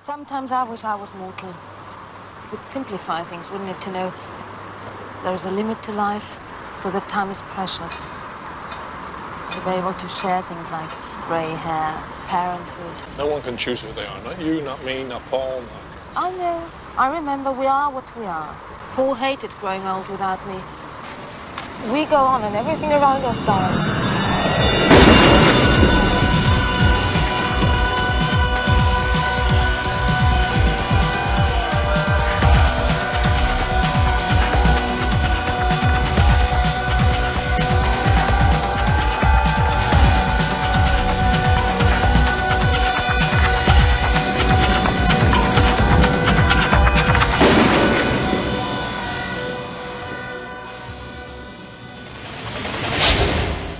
Sometimes I wish I was mortal. It would simplify things, wouldn't it, to know there is a limit to life, so that time is precious. To be able to share things like grey hair, parenthood. No one can choose who they are. Not you, not me, not Paul, not... I know. I remember we are what we are. Paul hated growing old without me. We go on and everything around us dies.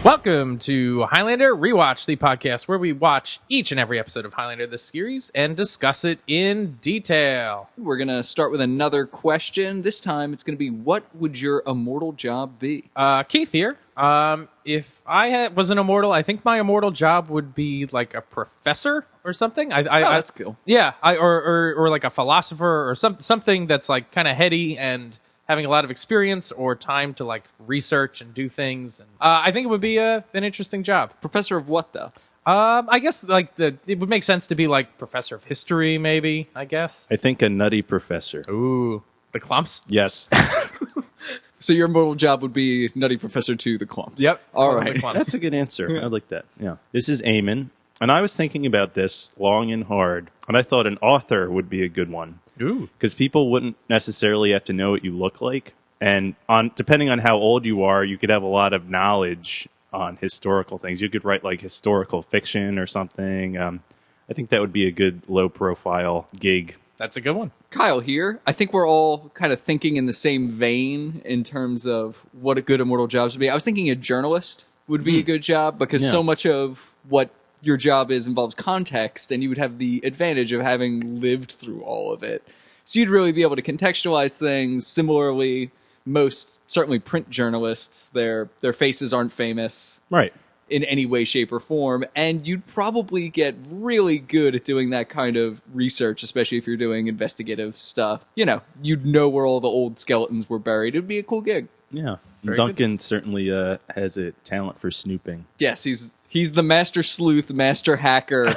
Welcome to Highlander Rewatched, the podcast where we watch each and every episode of Highlander the series and discuss it in detail. We're going to start with another question. This time it's going to be, what would your immortal job be? Keith here. If I was an immortal, I think my immortal job would be like a professor or something. That's cool. Yeah, or like a philosopher or something that's like kind of heady and having a lot of experience or time to like research and do things. And, I think it would be an interesting job. Professor of what, though? I guess like it would make sense to be like professor of history, maybe. I guess. I think a nutty professor. Ooh, the clumps. Yes. So your immortal job would be Nutty Professor to the Clumps. Yep. All right. That's a good answer. I like that. Yeah. This is Eamon, and I was thinking about this long and hard, and I thought an author would be a good one. Ooh. Because people wouldn't necessarily have to know what you look like. And depending on how old you are, you could have a lot of knowledge on historical things. You could write like historical fiction or something. I think that would be a good low-profile gig. That's a good one. Kyle here. I think we're all kind of thinking in the same vein in terms of what a good immortal job would be. I was thinking a journalist would be a good job because so much of what your job involves context, and you would have the advantage of having lived through all of it. So you'd really be able to contextualize things. Similarly, most, certainly print journalists, their faces aren't famous Right. in any way, shape, or form, and you'd probably get really good at doing that kind of research, especially if you're doing investigative stuff. You know, you'd know where all the old skeletons were buried. It'd be a cool gig. Yeah. Very Duncan certainly has a talent for snooping. Yes, he's the master sleuth, master hacker,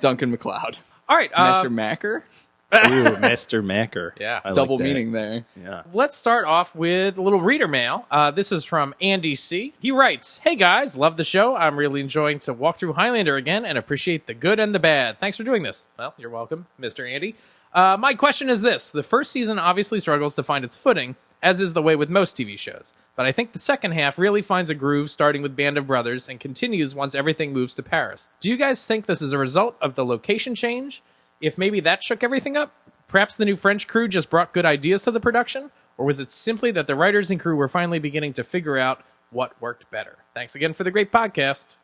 Duncan MacLeod. All right. Master Macker? Ooh, Master Macker. Yeah. I like Double that. meaning there. Yeah. Let's start off with a little reader mail. This is from Andy C. He writes, "Hey guys, love the show. I'm really enjoying to walk through Highlander again and appreciate the good and the bad. Thanks for doing this." Well, you're welcome, Mr. Andy. My question is this. The first season obviously struggles to find its footing, as is the way with most TV shows. But I think the second half really finds a groove starting with Band of Brothers and continues once everything moves to Paris. Do you guys think this is a result of the location change? If maybe that shook everything up? Perhaps the new French crew just brought good ideas to the production? Or was it simply that the writers and crew were finally beginning to figure out what worked better? Thanks again for the great podcast,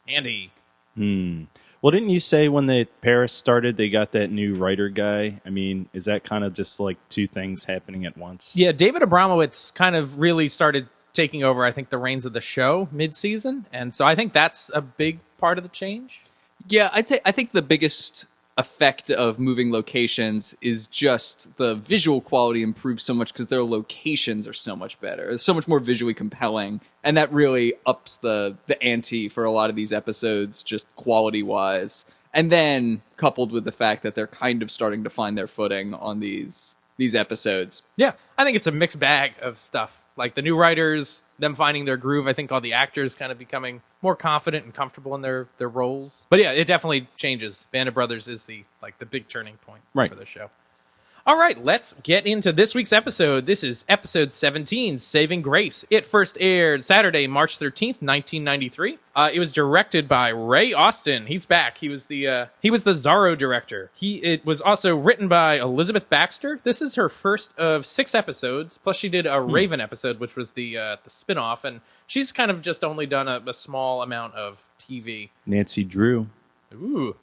Andy. Well, didn't you say when Paris started, they got that new writer guy? I mean, is that kind of just like two things happening at once? Yeah, David Abramowitz kind of really started taking over, I think, the reins of the show mid-season. And so I think that's a big part of the change. Yeah, I think the biggest effect of moving locations is just the visual quality improves so much because their locations are so much better. It's so much more visually compelling, and that really ups the ante for a lot of these episodes, just quality-wise. And then, coupled with the fact that they're kind of starting to find their footing on these episodes. Yeah, I think it's a mixed bag of stuff. Like the new writers, them finding their groove. I think all the actors kind of becoming more confident and comfortable in their roles. But yeah, it definitely changes. Band of Brothers is the big turning point for the show. All right, let's get into this week's episode. This is episode 17, Saving Grace. It first aired Saturday, March 13th, 1993. It was directed by Ray Austin. He's back. He was the Zorro director. It was also written by Elizabeth Baxter. This is her first of 6 episodes. Plus, she did a Raven episode, which was the spinoff, and she's kind of just only done a small amount of TV. Nancy Drew. Ooh.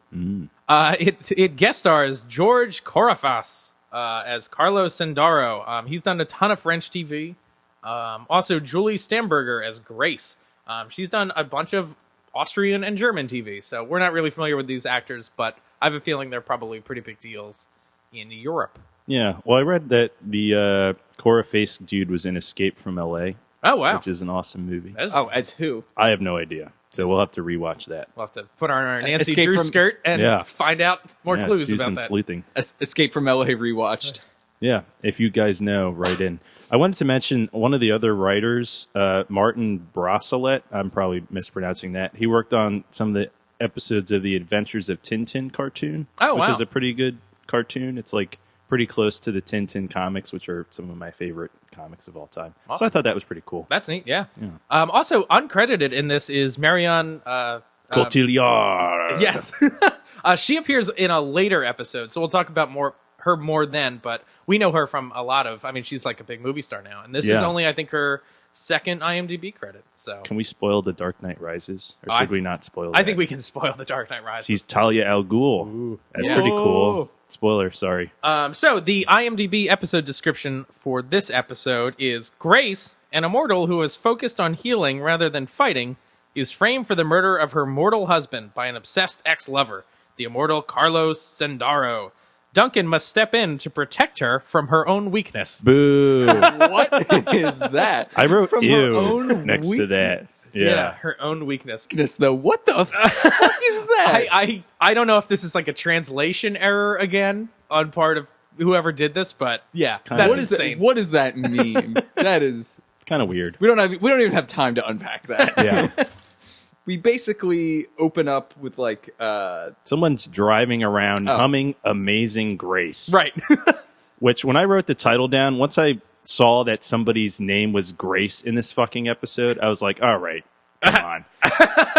It guest stars George Corafas as Carlos Sandaro. He's done a ton of French TV. Also, Julie Stamberger as Grace. She's done a bunch of Austrian and German TV, so we're not really familiar with these actors, but I have a feeling they're probably pretty big deals in Europe. Yeah. Well, I read that the Cora Face dude was in Escape from L.A. Oh, wow. Which is an awesome movie. As who? I have no idea. So we'll have to rewatch that. We'll have to put on our Nancy Escape Drew from- skirt and Yeah. find out more clues do about some that. sleuthing. Escape from LA Rewatched. Yeah, if you guys know, write in. I wanted to mention one of the other writers, Martin Brossolette. I'm probably mispronouncing that. He worked on some of the episodes of the Adventures of Tintin cartoon, Oh, which wow. is a pretty good cartoon. It's like pretty close to the Tintin comics, which are some of my favorite comics of all time. Awesome. So I thought that was pretty cool. That's neat, yeah. Also, uncredited in this is Marianne... Cotillard. Yes. She appears in a later episode, so we'll talk about her more then, but we know her from a lot of... I mean, she's like a big movie star now, and this is Yeah. only, I think, her second IMDb credit, so... Can we spoil The Dark Knight Rises? Or should we not spoil that? I think we can spoil The Dark Knight Rises. She's Talia al Ghul. That's Yeah. pretty cool. Spoiler, sorry. So the IMDb episode description for this episode is Grace, an immortal who is focused on healing rather than fighting, is framed for the murder of her mortal husband by an obsessed ex-lover, the immortal Carlos Sendaro. Duncan must step in to protect her from her own weakness. Boo. What is that? I wrote From her ew own next to that. weakness. Yeah. Her own weakness. Though, what the fuck is that? I don't know if this is like a translation error again on part of whoever did this, but yeah, kinda- that's What is insane. What does that mean? That is. Kind of weird. We don't even have time to unpack that. Yeah. We basically open up with like Someone's driving around humming Amazing Grace. Right. Which, when I wrote the title down, once I saw that somebody's name was Grace in this fucking episode, I was like, all right, come on.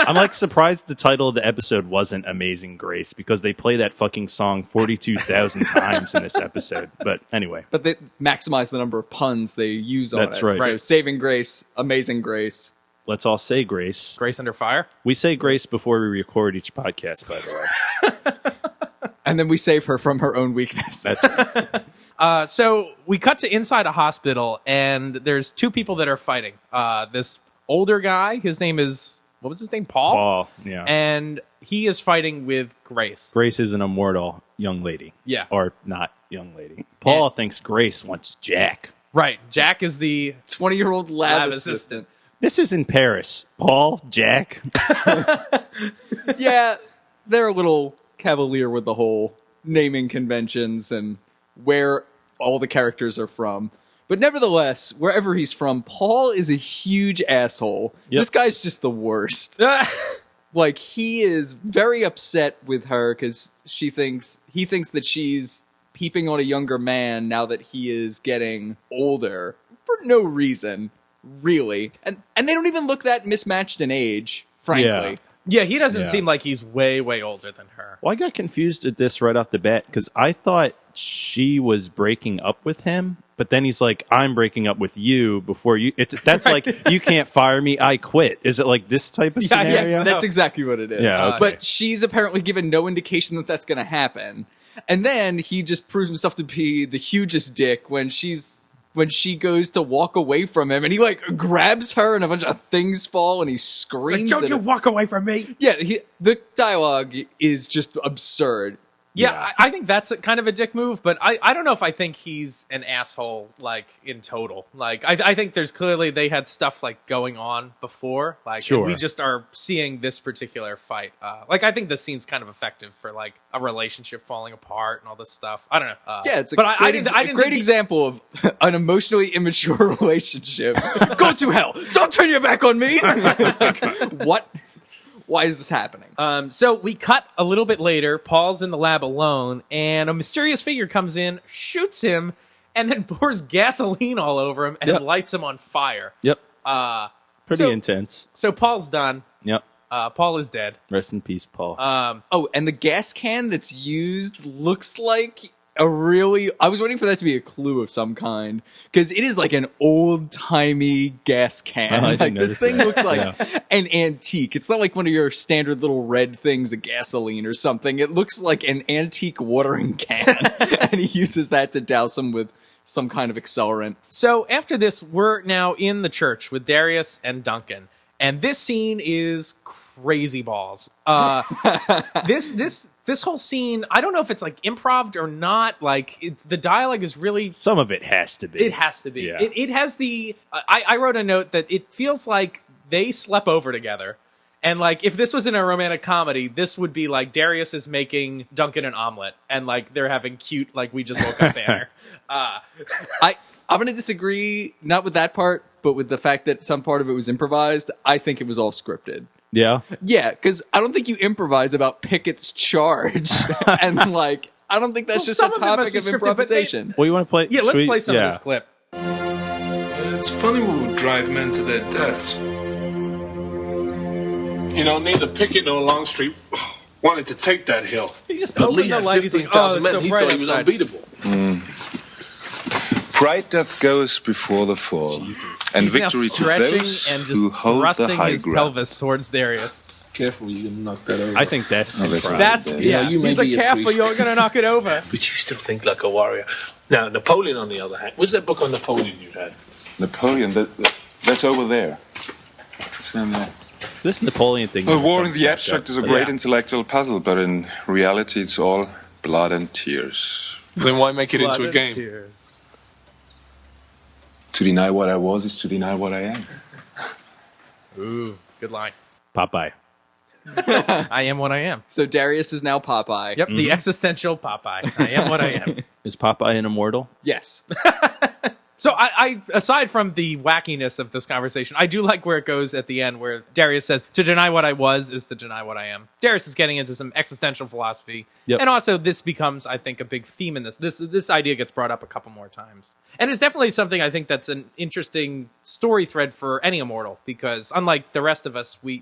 I'm like surprised the title of the episode wasn't Amazing Grace because they play that fucking song 42,000 times in this episode. But anyway. but they maximize the number of puns they use on That's it. right. So Right. Saving Grace, Amazing Grace. Let's all say Grace. Grace Under Fire. We say Grace before we record each podcast, by the way. And then we save her from her own weakness. That's right. So we cut to inside a hospital, and there's two people that are fighting. This older guy, his name is, what was his name? Paul. Yeah. And he is fighting with Grace. Grace is an immortal young lady. Yeah. Or not young lady. Paul thinks Grace wants Jack. Right. Jack is the 20-year-old lab Lab assistant. assistant. This is in Paris. Paul, Jack. Yeah, they're a little cavalier with the whole naming conventions and where all the characters are from. But nevertheless, wherever he's from, Paul is a huge asshole. Yep. This guy's just the worst. Like, he is very upset with her because he thinks that she's peeping on a younger man now that he is getting older for no reason, really. And they don't even look that mismatched in age, frankly. Yeah, he doesn't Yeah. seem like he's way, way older than her. Well, I got confused at this right off the bat because I thought she was breaking up with him, but then he's like, "I'm breaking up with you before you." That's Right. like, "You can't fire me, I quit." Is it like this type of Yeah, scenario? yeah, That's exactly what it is. Yeah, okay. But she's apparently given no indication that that's going to happen. And then he just proves himself to be the hugest dick when she goes to walk away from him, and he like grabs her, and a bunch of things fall, and he screams. Don't at you her. walk away from me? Yeah, the dialogue is just absurd. Yeah, I think that's kind of a dick move, but I don't know if I think he's an asshole, like, in total. Like, I think there's clearly, they had stuff, like, going on before. Like, and Sure. we just are seeing this particular fight. Like, I think the scene's kind of effective for, like, a relationship falling apart and all this stuff. I don't know. Yeah, it's a but great, I didn't great think example of an emotionally immature relationship. Go to hell! Don't turn your back on me! Like, what? Why is this happening? So we cut a little bit later. Paul's in the lab alone, and a mysterious figure comes in, shoots him, and then pours gasoline all over him and Yep. lights him on fire. Yep. Pretty so- intense. So Paul's done. Yep. Paul is dead. Rest in peace, Paul. Oh, and the gas can that's used looks like I was waiting for that to be a clue of some kind, because it is like an old-timey gas can. I didn't Like, this notice thing that. looks like an antique. It's not like one of your standard little red things of gasoline or something. It looks like an antique watering can, and he uses that to douse him with some kind of accelerant. So after this, we're now in the church with Darius and Duncan, and this scene is crazy balls. This This whole scene, I don't know if it's like improv or not. Like the dialogue is really. Some of it has to be. It has to be. Yeah. It has the. I wrote a note that it feels like they slept over together. And, like, if this was in a romantic comedy, this would be, like, Darius is making Duncan an omelet. And, like, they're having cute, like, we just woke up banner. I'm going to disagree, not with that part, but with the fact that some part of it was improvised. I think it was all scripted. Yeah. Yeah, because I don't think you improvise about Pickett's charge. And, like, I don't think that's just a some of it must topic be of scripted, but improvisation. Well, you want to play? Yeah, let's should we- play some yeah. of this clip. It's funny what would drive men to their deaths. You know, neither Pickett nor Longstreet wanted to take that hill. He just But opened Lee the had light. He's like, 15,000 men. so He bright thought he was outside. unbeatable. Pride that goes before the fall, and He's now victory to stretching those and who just hold the thrusting high his ground. pelvis towards Darius. Careful, you can knock that over. I think that's Oh, that's improv. right. That's, Yeah, yeah. you may He's like, be a careful, priest. you're going to knock it over. But you still think like a warrior. Now, Napoleon, on the other hand, where's that book on Napoleon you had? Napoleon, that's over there. It's in there. So this Napoleon thing. The war in comes the back abstract up. is a great Yeah. intellectual puzzle, but in reality, it's all blood and tears. Then why make it into a Blood and game? tears. To deny what I was is to deny what I am. Ooh, good line. Popeye. I am what I am. So Darius is now Popeye. Yep, the existential Popeye. I am what I am. Is Popeye an immortal? Yes. So I aside from the wackiness of this conversation, I do like where it goes at the end where Darius says, to deny what I was is to deny what I am. Darius is getting into some existential philosophy. Yep. And also this becomes, I think, a big theme in this. This idea gets brought up a couple more times. And it's definitely something I think that's an interesting story thread for any immortal, because unlike the rest of us, we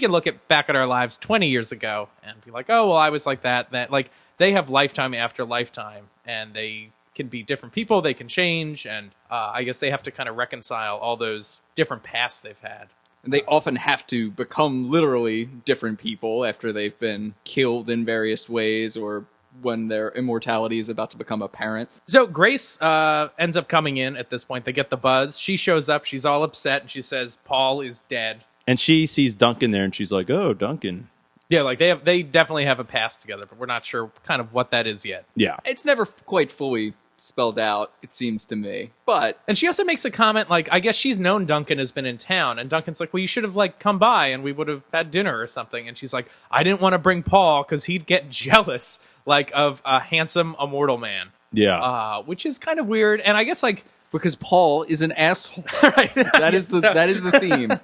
can look back at our lives 20 years ago and be like, oh, well, I was like that. Like, they have lifetime after lifetime, and they can be different people, they can change, and I guess they have to kind of reconcile all those different pasts they've had. And they often have to become literally different people after they've been killed in various ways or when their immortality is about to become apparent. So Grace ends up coming in at this point. They get the buzz. She shows up. She's all upset, and she says, Paul is dead. And she sees Duncan there, and she's like, "Oh, Duncan." Yeah, like they definitely have a past together, but we're not sure kind of what that is yet. Yeah. It's never quite fully spelled out, it seems to me. But And she also makes a comment like, I guess she's known Duncan has been in town, and Duncan's like, well, you should have like come by and we would have had dinner or something. And she's like, I didn't want to bring Paul because he'd get jealous like of a handsome immortal man. Yeah. Which is kind of weird. And I guess like because Paul is an asshole. right. That is the theme.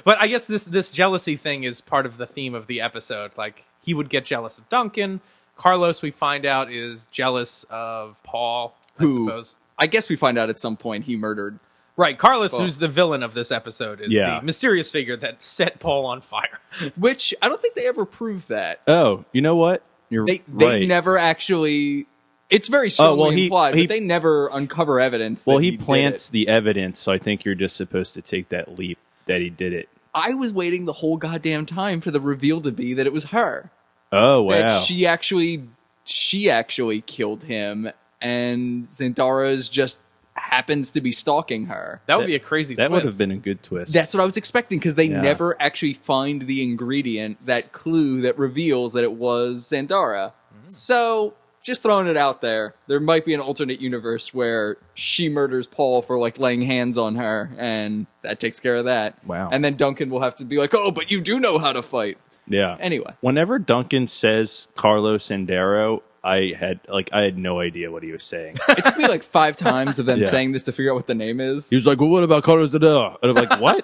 But I guess this jealousy thing is part of the theme of the episode. Like he would get jealous of Duncan. Carlos, we find out, is jealous of Paul, I suppose. I guess we find out at some point he murdered. Right, Carlos, Paul. who's the villain of this episode, is Yeah. the mysterious figure that set Paul on fire. Which I don't think they ever proved that. Oh, you know what? You're They right. never actually. It's very strongly he- implied, he- but they never uncover evidence. That Well, he did plants it. the evidence, so I think you're just supposed to take that leap that he did it. I was waiting the whole goddamn time for the reveal to be that it was her. Oh, wow. That she actually killed him, and Xandara's just happens to be stalking her. That would be a crazy That twist. would have been a good twist. That's what I was expecting, because they Yeah. never actually find the ingredient, that clue that reveals that it was Xandara. So, just throwing it out there, there might be an alternate universe where she murders Paul for like laying hands on her, and that takes care of that. Wow. And then Duncan will have to be like, oh, but you do know how to fight. Yeah. Anyway. Whenever Duncan says Carlos Sandero, I had no idea what he was saying. It took me like 5 times of them Yeah. saying this to figure out what the name is. He was like, well, what about Carlos Sandero? And I'm like, what?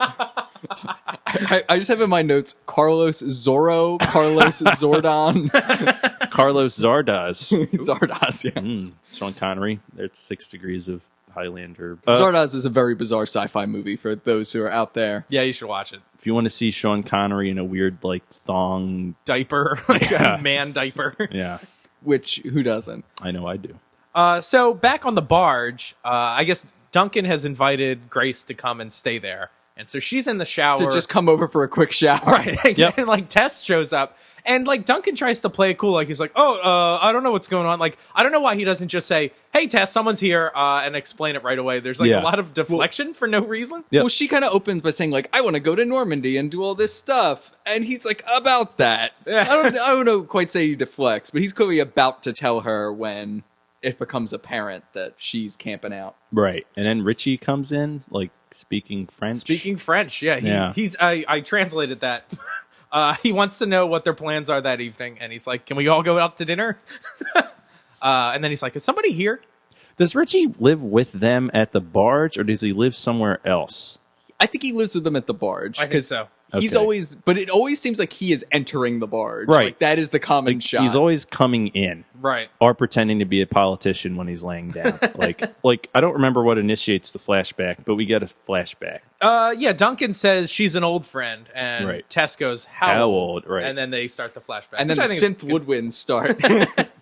I just have in my notes Carlos Zorro, Carlos Zordon, Carlos Zardoz. Zardoz. Yeah. Sean Connery. There's 6 degrees of Highlander. Zardoz is a very bizarre sci-fi movie for those who are out there. Yeah, you should watch it. If you want to see Sean Connery in a weird, like, thong. Diaper, like Yeah. a man diaper. Yeah, Which, who doesn't? I know I do. So back on the barge, I guess Duncan has invited Grace to come and stay there. And so she's in the shower. To just come over for a quick shower. Right. Yep. And like Tess shows up and like Duncan tries to play it cool. Like he's like, I don't know what's going on. Like, I don't know why he doesn't just say, hey, Tess, someone's here, and explain it right away. There's like a lot of deflection for no reason. Yep. Well, she kind of opens by saying like, I want to go to Normandy and do all this stuff. And he's like, about that. Yeah. I don't know quite say he deflects, but he's clearly about to tell her when it becomes apparent that she's camping out. Right. And then Richie comes in, like, speaking French. Yeah. He's I translated that. He wants to know what their plans are that evening, and he's like, can we all go out to dinner? And then he's like, is somebody here? Does Richie live with them at the barge, or does he live somewhere else? I think he lives with them at the barge. I think so. He's Okay. always, but it always seems like he is entering the barge. Right. Like, that is the common shot. He's always coming in. Right. Or pretending to be a politician when he's laying down. like I don't remember what initiates the flashback, but we get a flashback. Yeah, Duncan says she's an old friend, and Right. Tess goes, how old? Right. And then they start the flashback. And then the which I think is synth good. woodwinds start.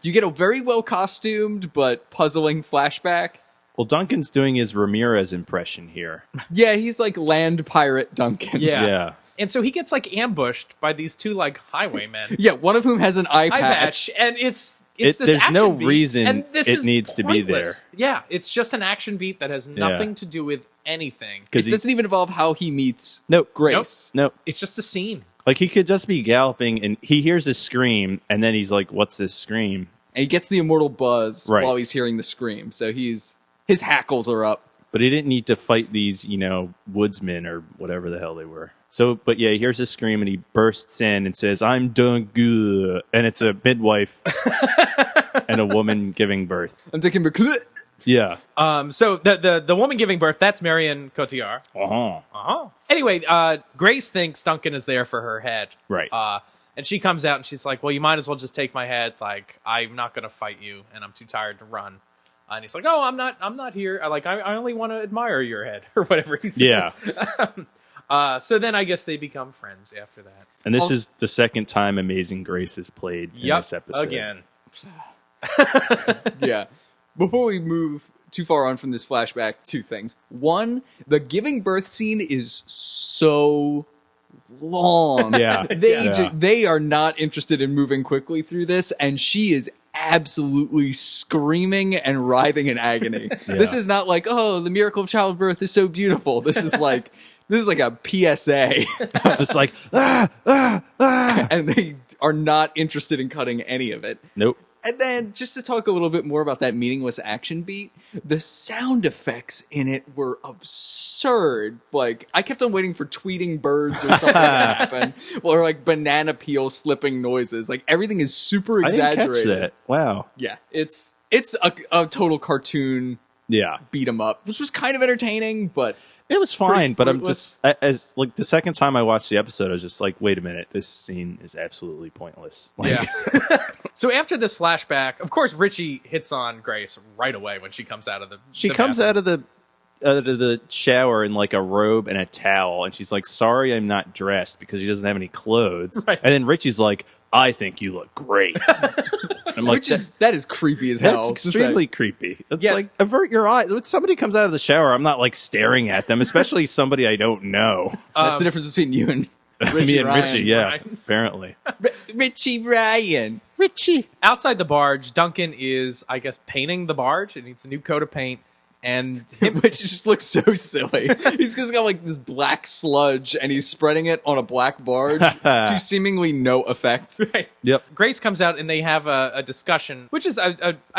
You get a very well costumed but puzzling flashback. Well, Duncan's doing his Ramirez impression here. Yeah, he's like land pirate Duncan. Yeah. And so he gets like ambushed by these two like highwaymen. Yeah, one of whom has an eye patch. And it's this There's action no beat, reason and this it is needs to be there. pointless. Yeah, it's just an action beat that has nothing to do with anything. It doesn't even involve how he meets Nope. Grace. Nope. It's just a scene. Like, he could just be galloping, and he hears a scream, and then he's like, what's this scream? And he gets the immortal buzz Right. while he's hearing the scream. So his hackles are up. But he didn't need to fight these, woodsmen or whatever the hell they were. So, but yeah, he hears a scream, and he bursts in and says, I'm doing good. And it's a midwife and a woman giving birth. I'm taking McClut. Yeah. So the woman giving birth, that's Marion Cotillard. Anyway, Grace thinks Duncan is there for her head. Right. And she comes out and she's like, well, you might as well just take my head. Like, I'm not going to fight you, and I'm too tired to run. And he's like, no, I'm not here. I only want to admire your head, or whatever he says. Yeah. So then I guess they become friends after that. And this is the second time Amazing Grace is played in this episode. Again. Yeah. Before we move too far on from this flashback, two things. One, the giving birth scene is so long. Yeah. They are not interested in moving quickly through this, and she is absolutely screaming and writhing in agony. Yeah. This is not like, oh, the miracle of childbirth is so beautiful. This is like a PSA. Just like, And they are not interested in cutting any of it. Nope. And then, just to talk a little bit more about that meaningless action beat, the sound effects in it were absurd. Like, I kept on waiting for tweeting birds or something to happen, or like banana peel slipping noises. Like, everything is super I didn't exaggerated. catch that. Wow. Yeah, it's a total cartoon Yeah. beat 'em up, which was kind of entertaining, but It was fine, but I'm fruitless. just as like the second time I watched the episode, I was just like, wait a minute, this scene is absolutely pointless. Like, Yeah. So after this flashback, of course, Richie hits on Grace right away when she comes out of the. she comes out of the shower in like a robe and a towel, and she's like, "Sorry, I'm not dressed," because she doesn't have any clothes. Right. And then Richie's like, "I think you look great." I'm like, that is creepy as hell. That's Just extremely creepy. It's Yeah. like, avert your eyes. When somebody comes out of the shower, I'm not like staring at them, especially somebody I don't know. that's the difference between you and Me and Ryan. Richie, yeah, Ryan. apparently. Richie Ryan. Richie. Outside the barge, Duncan is, I guess, painting the barge. It needs a new coat of paint. And Which just looks so silly. He's just got like this black sludge and he's spreading it on a black barge to seemingly no effect. Yep. Grace comes out and they have a discussion, which is, I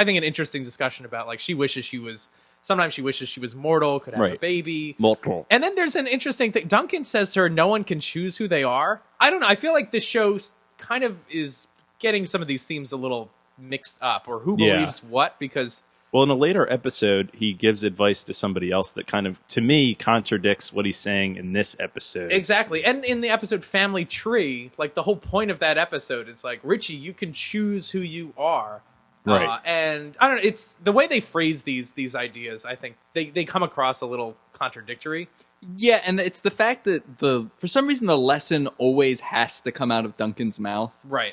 think, an interesting discussion about, like, sometimes she wishes she was mortal, could have a Right. baby. Mortal. And then there's an interesting thing. Duncan says to her, no one can choose who they are. I don't know. I feel like this show kind of is getting some of these themes a little mixed up, or who Yeah. believes what, because... Well, in a later episode, he gives advice to somebody else that kind of, to me, contradicts what he's saying in this episode. Exactly. And in the episode Family Tree, like, the whole point of that episode is like, Richie, you can choose who you are. Right. And I don't know, it's the way they phrase these ideas, I think they come across a little contradictory. Yeah, and it's the fact that for some reason the lesson always has to come out of Duncan's mouth. Right.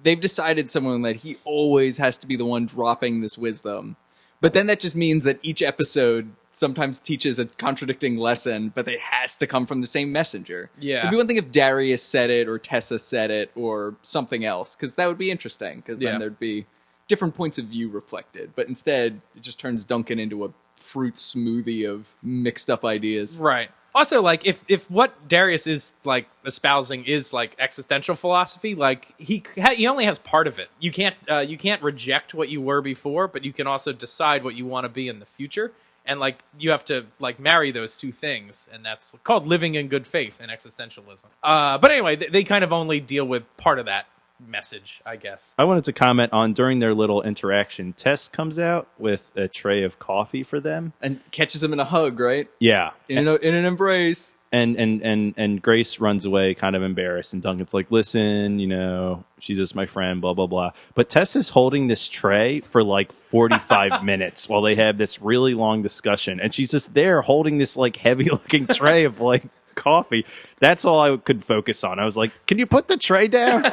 They've decided someone that he always has to be the one dropping this wisdom. But then that just means that each episode sometimes teaches a contradicting lesson, but it has to come from the same messenger. Yeah. It'd be one thing if Darius said it, or Tessa said it, or something else, because that would be interesting, because then there'd be different points of view reflected. But instead, it just turns Duncan into a fruit smoothie of mixed up ideas. Right. Also, like, if what Darius is, like, espousing is, like, existential philosophy, like, he only has part of it. You can't reject what you were before, but you can also decide what you want to be in the future. And, like, you have to, like, marry those two things. And that's called living in good faith in existentialism. But anyway, they kind of only deal with part of that message, I guess. I wanted to comment on, during their little interaction, Tess comes out with a tray of coffee for them. And catches him in a hug, right? Yeah. In an embrace. And Grace runs away kind of embarrassed, and Duncan's like, listen, you know, she's just my friend, blah, blah, blah. But Tess is holding this tray for like 45 minutes while they have this really long discussion. And she's just there holding this like heavy looking tray of like coffee. That's all I could focus on. I was like, can you put the tray down?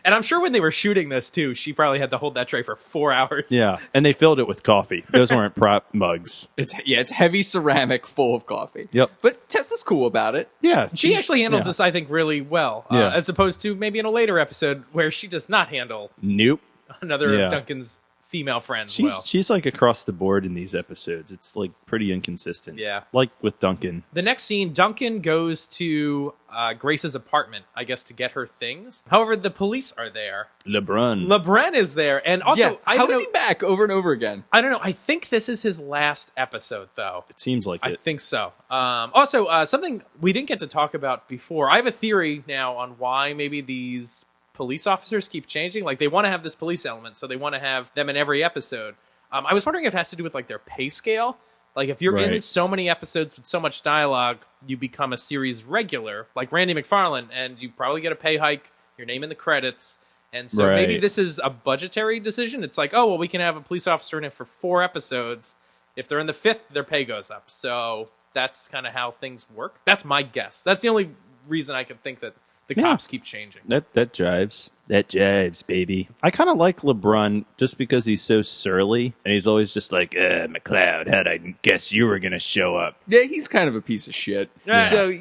And I'm sure when they were shooting this, too, she probably had to hold that tray for 4 hours. Yeah, and they filled it with coffee. Those weren't prop mugs. It's heavy ceramic full of coffee. Yep. But Tessa's cool about it. Yeah. She actually handles this, I think, really well. As opposed to maybe in a later episode where she does not handle Nope. another of Duncan's female friends well. She's like across the board in these episodes. It's like pretty inconsistent. Yeah. Like with Duncan. The next scene, Duncan goes to Grace's apartment, I guess, to get her things. However, the police are there. LeBrun is there. And also, how is he back over and over again? I don't know. I think this is his last episode, though. It seems like it. I think so. Also, something we didn't get to talk about before. I have a theory now on why maybe these police officers keep changing. Like, they want to have this police element, so they want to have them in every episode. I was wondering if it has to do with, like, their pay scale. Like, if you're in so many episodes with so much dialogue, you become a series regular, like Randy McFarlane, and you probably get a pay hike, your name in the credits. And so maybe this is a budgetary decision. It's like, oh, well, we can have a police officer in it for 4 episodes. If they're in the 5th, their pay goes up. So that's kind of how things work. That's my guess. That's the only reason I can think that the cops keep changing. That jives. That jives, baby. I kind of like LeBrun just because he's so surly, and he's always just like, McLeod, how'd I guess you were going to show up? Yeah, he's kind of a piece of shit. Yeah. So,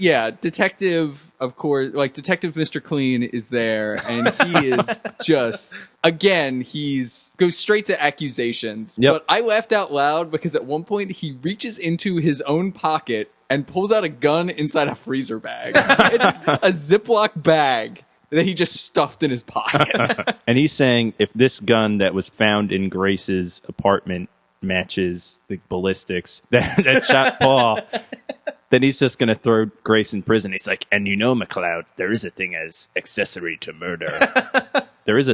Detective, of course, like, Detective Mr. Clean is there, and he is just, again, goes straight to accusations. Yep. But I laughed out loud because at one point he reaches into his own pocket and pulls out a gun inside a freezer bag. It's a Ziploc bag that he just stuffed in his pocket. And he's saying if this gun that was found in Grace's apartment matches the ballistics that shot Paul, then he's just going to throw Grace in prison. He's like, and you know, McLeod, there is a thing as accessory to murder. There is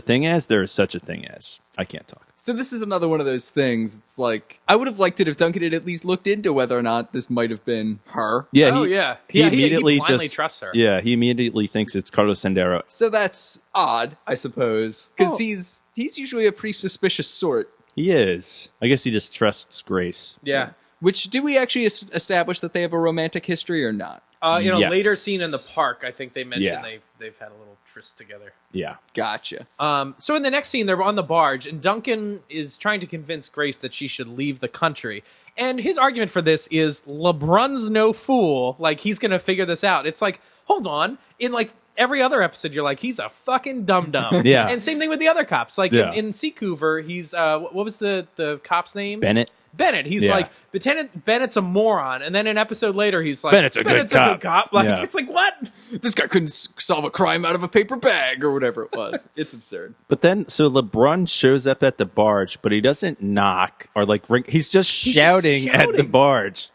such a thing as. I can't talk. So this is another one of those things. It's like, I would have liked it if Duncan had at least looked into whether or not this might have been her. Yeah. He immediately he blindly trusts her. Yeah, he immediately thinks it's Carlos Sendero. So that's odd, I suppose, because he's usually a pretty suspicious sort. He is. I guess he just trusts Grace. Yeah. Which, do we actually establish that they have a romantic history or not? Yes. Later scene in the park, I think they mentioned they've had a little tryst together. Yeah. Gotcha. So in the next scene, they're on the barge, and Duncan is trying to convince Grace that she should leave the country. And his argument for this is LeBrun's no fool. Like, he's going to figure this out. It's like, hold on. In, like, every other episode, you're like, he's a fucking dum-dum. Yeah. And same thing with the other cops. Like, in Seacouver, he's, what was the cop's name? Bennett. He's like, Lieutenant Bennett's a moron. And then an episode later, he's like, Bennett's a good cop. Like, it's like, what? This guy couldn't solve a crime out of a paper bag or whatever it was. It's absurd. But then, so LeBrun shows up at the barge, but he doesn't knock or like ring. He's just shouting at the barge.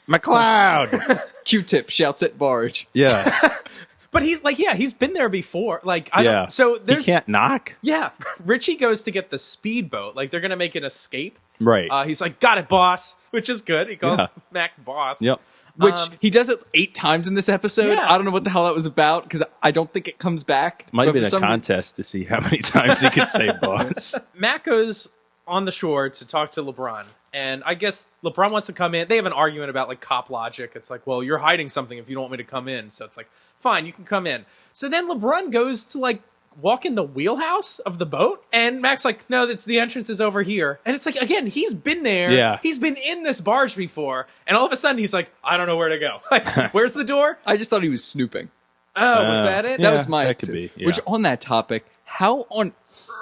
McLeod! Q-Tip shouts at barge. Yeah. But he's like, he's been there before. Like, so he can't knock? Yeah. Richie goes to get the speedboat. Like, they're going to make an escape. Right. He's like, got it, boss, which is good. He calls Mac boss. Yep. Which he does it 8 times in this episode. Yeah. I don't know what the hell that was about because I don't think it comes back. Might have been a contest to see how many times he could say boss. Mac goes on the shore to talk to LeBrun. And I guess LeBrun wants to come in. They have an argument about, like, cop logic. It's like, well, you're hiding something if you don't want me to come in. So it's like, fine, you can come in. So then LeBrun goes to, like, walk in the wheelhouse of the boat? And Mac's like, no, the entrance is over here. And it's like, again, he's been there. Yeah. He's been in this barge before. And all of a sudden he's like, I don't know where to go. Like, where's the door? I just thought he was snooping. Oh, was that it? That was my that could be, yeah. Which, on that topic, how on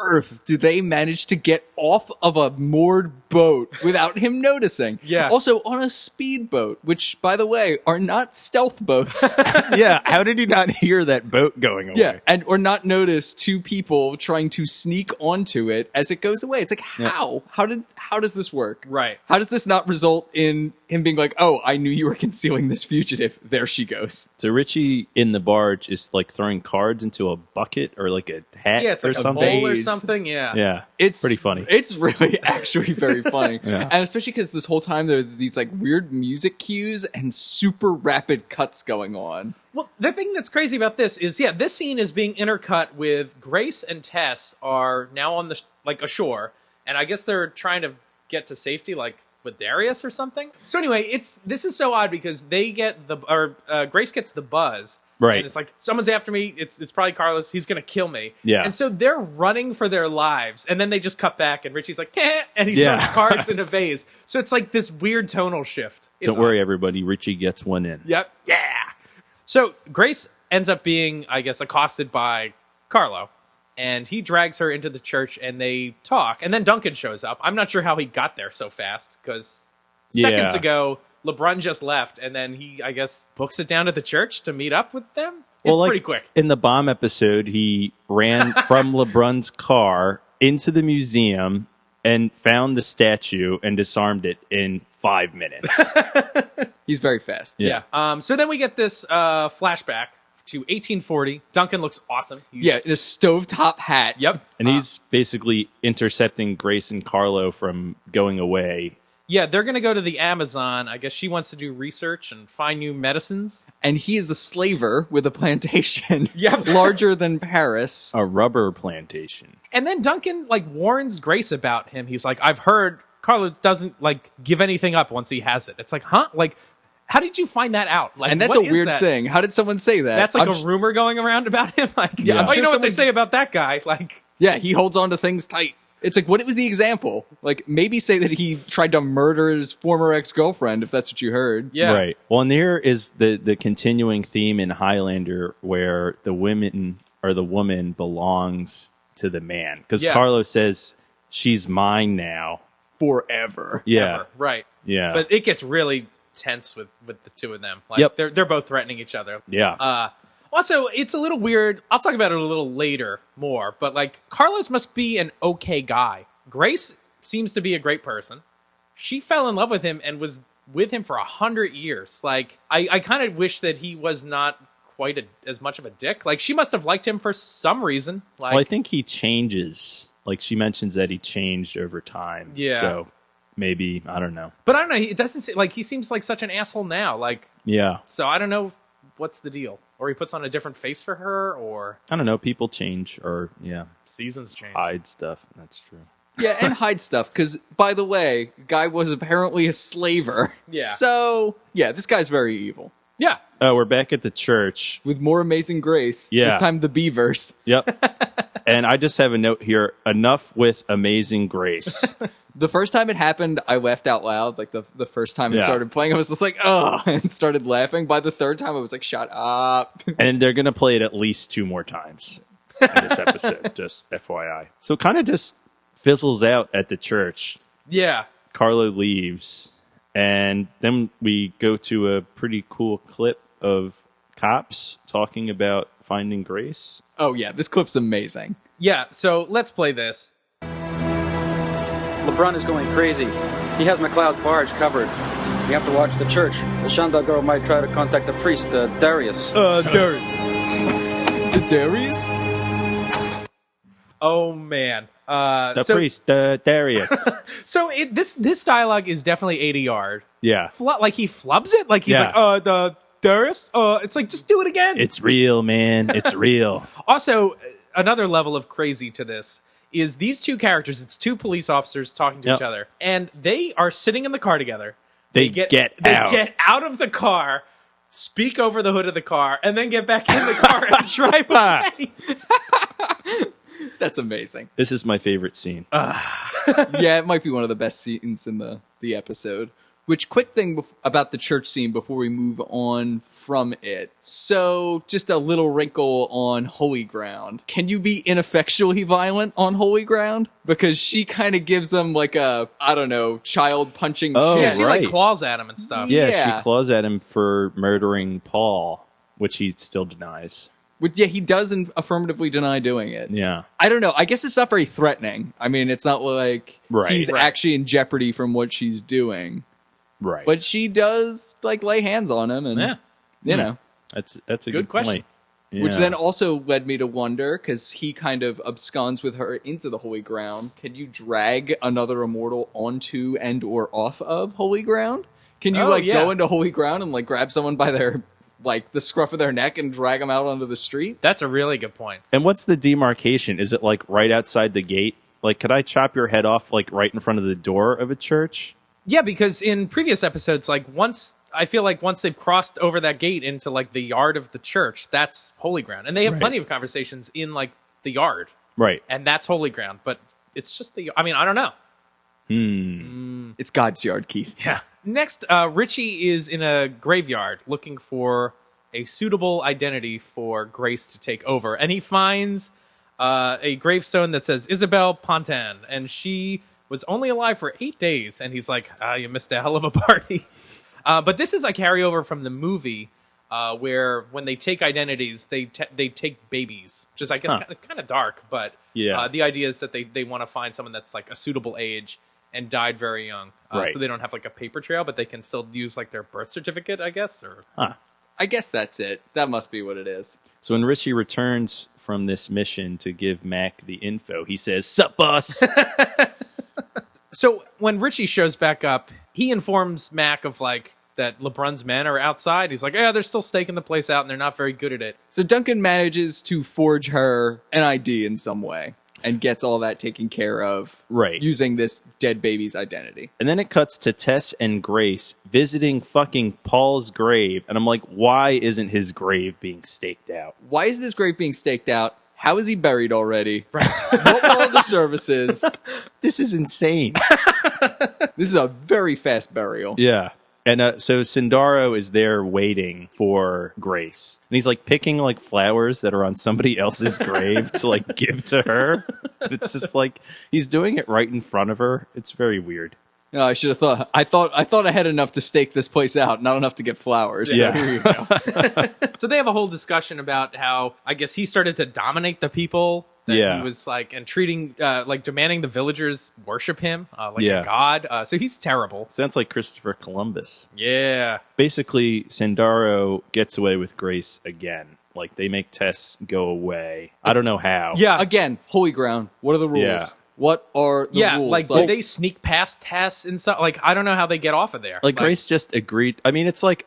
earth do they manage to get off of a moored boat without him noticing? Yeah. Also, on a speedboat, which, by the way, are not stealth boats. Yeah, how did he not hear that boat going away? Yeah, or not notice two people trying to sneak onto it as it goes away. It's like, how? How does this work? Right. How does this not result in him being like, oh, I knew you were concealing this fugitive. There she goes. So Richie in the barge is like throwing cards into a bucket or like a hat Yeah, it's or like a something. bowl or something. Yeah. Yeah, It's pretty funny. It's really actually very funny. And especially because this whole time there are these like weird music cues and super rapid cuts going on. Well, the thing that's crazy about this is, this scene is being intercut with Grace and Tess are now on the ashore, and I guess they're trying to get to safety, like with Darius or something. So anyway, this is so odd because they get Grace gets the buzz, Right. And it's like, someone's after me. It's probably Carlos. He's gonna kill me. Yeah. And so they're running for their lives, and then they just cut back, and Richie's like, and he's throwing cards in a vase. So it's like this weird tonal shift. Don't worry, everybody. Richie gets one in. Yep. Yeah. So Grace ends up being, I guess, accosted by Carlo, and he drags her into the church, and they talk. And then Duncan shows up. I'm not sure how he got there so fast, because seconds ago, LeBron just left, and then he, I guess, books it down to the church to meet up with them. It's pretty quick. In the bomb episode, he ran from LeBron's car into the museum and found the statue and disarmed it in 5 minutes. He's very fast. Yeah. So then we get this flashback to 1840. Duncan looks awesome. In a stovetop hat. Yep. And he's basically intercepting Grace and Carlo from going away. Yeah, they're going to go to the Amazon. I guess she wants to do research and find new medicines. And he is a slaver with a plantation Yep. larger than Paris. A rubber plantation. And then Duncan, warns Grace about him. He's like, I've heard Carlos doesn't, give anything up once he has it. It's like, huh? How did you find that out? And that's a weird thing. How did someone say that? That's a rumor going around about him? I'm you know sure what they say about that guy? Yeah, he holds on to things tight. It's like, what was the example? Maybe say that he tried to murder his former ex-girlfriend, if that's what you heard. Yeah. Right. Well, and there is the continuing theme in Highlander where the woman belongs to the man. Because Carlos says, she's mine now. Forever. Yeah. Ever. Right. Yeah. But it gets really tense with the two of them. They're both threatening each other. Yeah. Also, it's a little weird. I'll talk about it a little later more. But Carlos must be an okay guy. Grace seems to be a great person. She fell in love with him and was with him for 100 years. I kind of wish that he was not quite as much of a dick. She must have liked him for some reason. Well, I think he changes. She mentions that he changed over time. Yeah. So maybe, I don't know. But I don't know. It doesn't seem he seems like such an asshole now. Yeah. So I don't know what's the deal. Or he puts on a different face for her, or I don't know. People change, or seasons change. Hide stuff. That's true. Yeah, and hide stuff. Because, by the way, guy was apparently a slaver. Yeah. So, this guy's very evil. Yeah. We're back at the church. With more Amazing Grace. Yeah. This time the Beavers. Yep. And I just have a note here. Enough with Amazing Grace. The first time it happened, I laughed out loud. The first time it started playing, I was just like, oh, and started laughing. By the third time, I was like, shut up. And they're going to play it at least 2 more times in this episode, just FYI. So it kind of just fizzles out at the church. Yeah. Carlo leaves. And then we go to a pretty cool clip of cops talking about finding Grace. Oh, yeah, this clip's amazing. Yeah, so let's play this. LeBron is going crazy. He has McLeod's barge covered. We have to watch the church. The Shanda girl might try to contact the priest, Darius. Darius. The Darius? Oh, man. The priest, Darius. So this dialogue is definitely 80 yard. Yeah. He flubs it? He's the Darius? It's just do it again. It's real, man. It's real. Also, another level of crazy to this is these two characters. It's 2 police officers talking to each other, and they are sitting in the car together. They get out of the car, speak over the hood of the car, and then get back in the car and drive away. That's amazing. This is my favorite scene. Yeah, it might be one of the best scenes in the episode. Which, quick thing about the church scene before we move on from it. So, just a little wrinkle on Holy Ground. Can you be ineffectually violent on Holy Ground? Because she kind of gives them like a, I don't know, child punching Oh, Yeah, shit. she right. like claws at him and stuff. Yeah, she claws at him for murdering Paul, which he still denies. Yeah, he does affirmatively deny doing it. Yeah. I don't know. I guess it's not very threatening. I mean, it's not like Right. he's Right. actually in jeopardy from what she's doing. Right. But she does like lay hands on him, and Yeah. you know, That's a Good good question. point. Yeah. which then also led me to wonder, because he kind of absconds with her into the Holy Ground. Can you drag another immortal onto and or off of Holy Ground? Can you go into Holy Ground and like grab someone by their like the scruff of their neck and drag them out onto the street? That's a really good point. And what's the demarcation? Is it like right outside the gate? Like, could I chop your head off like right in front of the door of a church? Yeah, because in previous episodes, like once they've crossed over that gate into like the yard of the church, that's holy ground, and they have plenty of conversations in like the yard, Right. and that's holy ground. But it's just I mean, I don't know. It's God's yard, Keith. Yeah. Next, Richie is in a graveyard looking for a suitable identity for Grace to take over, and he finds a gravestone that says Isabel Pontan, and she was only alive for 8 days, and he's like, you missed a hell of a party. But this is a carryover from the movie where when they take identities, they take babies. Just, I guess, it's kind of dark, but the idea is that they want to find someone that's like a suitable age and died very young. Right. So they don't have like a paper trail, but they can still use like their birth certificate, I guess. Or I guess that's it. That must be what it is. So when Richie returns from this mission to give Mac the info, he says, "Sup, boss?" So when Richie shows back up, he informs Mac of like that LeBrun's men are outside. He's like, yeah, they're still staking the place out and they're not very good at it. So Duncan manages to forge her an ID in some way and gets all that taken care of Right. using this dead baby's identity. And then it cuts to Tess and Grace visiting fucking Paul's grave. And I'm like, why isn't his grave being staked out? Why is this grave being staked out? How is he buried already? Right. What were all the services? This is insane. This is a very fast burial. Yeah. And so Sindaro is there waiting for Grace. And he's like picking like flowers that are on somebody else's grave to like give to her. It's just like he's doing it right in front of her. It's very weird. No, I should have thought. I thought I had enough to stake this place out, not enough to get flowers. Yeah. So here you go. So they have a whole discussion about how I guess he started to dominate the people. That Yeah. he was like, and treating, like demanding the villagers worship him like Yeah. a god. So he's terrible. Sounds like Christopher Columbus. Yeah. Basically, Sindaro gets away with Grace again. Like they make Tess go away. I don't know how. Yeah. Again, holy ground. What are the rules? Yeah. What are the Yeah, rules? like, did they sneak past Tess and stuff? Like, I don't know how they get off of there. Like Grace just agreed. I mean, it's like,